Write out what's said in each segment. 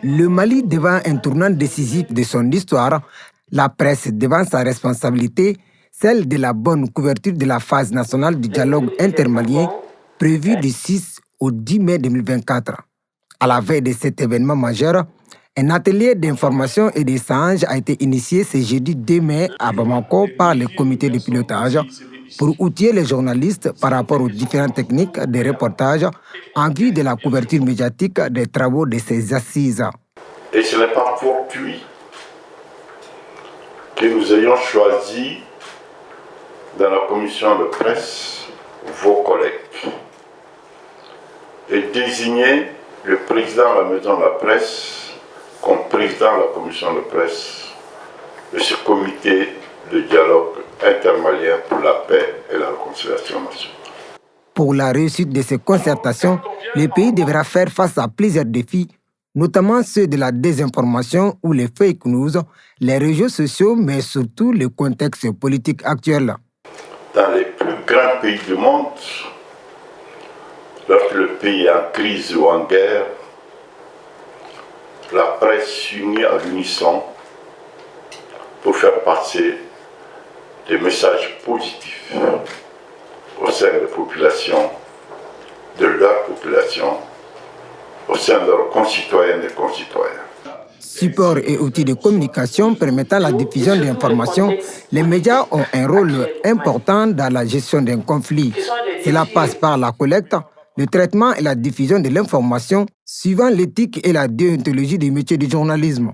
Le Mali devant un tournant décisif de son histoire, la presse devant sa responsabilité, celle de la bonne couverture de la phase nationale du dialogue intermalien prévue du 6 au 10 mai 2024. À la veille de cet événement majeur, un atelier d'information et d'échange a été initié ce jeudi 2 mai à Bamako par le comité de pilotage pour outiller les journalistes par rapport aux différentes techniques de reportage en vue de la couverture médiatique des travaux de ces assises. Et ce n'est pas fortuit que nous ayons choisi dans la commission de presse vos collègues et désigné le président de la maison de la presse comme président de la commission de presse de ce comité de dialogue intermalien pour la paix et la réconciliation nationale. Pour la réussite de ces concertations, le pays devra faire face à plusieurs défis, notamment ceux de la désinformation ou les fake news, les réseaux sociaux, mais surtout le contexte politique actuel. Dans les plus grands pays du monde, lorsque le pays est en crise ou en guerre, la presse s'unit à l'unisson pour faire passer des messages positifs au sein des populations, de leur population, au sein de leurs concitoyennes et concitoyens. Support et outils de communication permettant la diffusion d'informations, les médias ont un rôle important dans la gestion d'un conflit. Cela passe par la collecte, le traitement et la diffusion de l'information suivant l'éthique et la déontologie du métier du journalisme.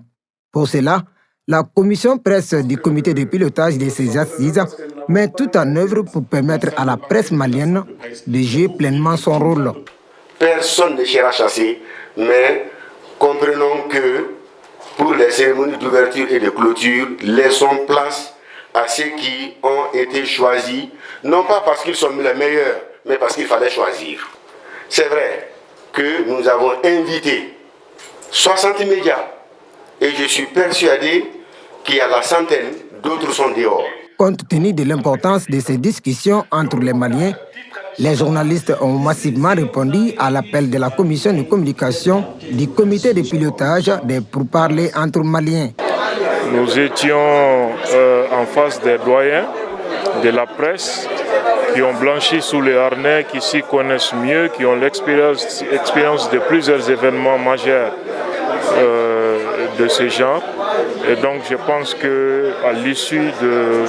Pour cela, la commission presse du comité de pilotage de ces assises met tout en œuvre pour permettre à la presse malienne de jouer pleinement son rôle. Personne ne sera chassé, mais comprenons que pour les cérémonies d'ouverture et de clôture, laissons place à ceux qui ont été choisis, non pas parce qu'ils sont les meilleurs, mais parce qu'il fallait choisir. C'est vrai que nous avons invité 60 médias et je suis persuadé qu'il y a la centaine, d'autres sont dehors. Compte tenu de l'importance de ces discussions entre les Maliens, les journalistes ont massivement répondu à l'appel de la commission de communication du comité de pilotage des pourparlers entre Maliens. Nous étions en face des doyens de la presse qui ont blanchi sous les harnais, qui s'y connaissent mieux, qui ont l'expérience de plusieurs événements majeurs de ce genre. Et donc je pense qu'à l'issue de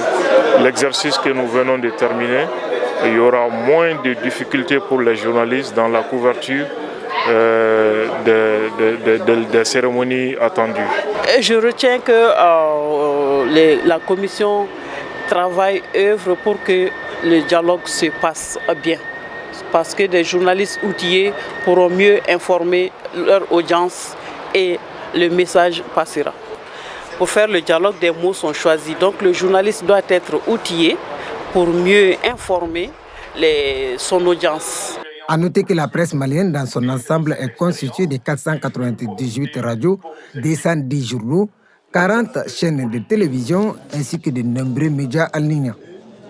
l'exercice que nous venons de terminer, il y aura moins de difficultés pour les journalistes dans la couverture des cérémonies attendues. Et je retiens que la commission travaille, œuvre pour que le dialogue se passe bien. Parce que des journalistes outillés pourront mieux informer leur audience et le message passera. Pour faire le dialogue, des mots sont choisis. Donc le journaliste doit être outillé pour mieux informer son audience. À noter que la presse malienne dans son ensemble est constituée de 498 radios, 210 journaux, 40 chaînes de télévision ainsi que de nombreux médias en ligne.